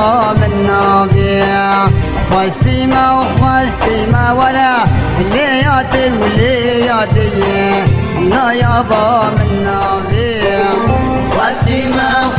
يابا من نافع خواستي ما ورا لياتي ولياتي لا يابا من نافع خواستي ما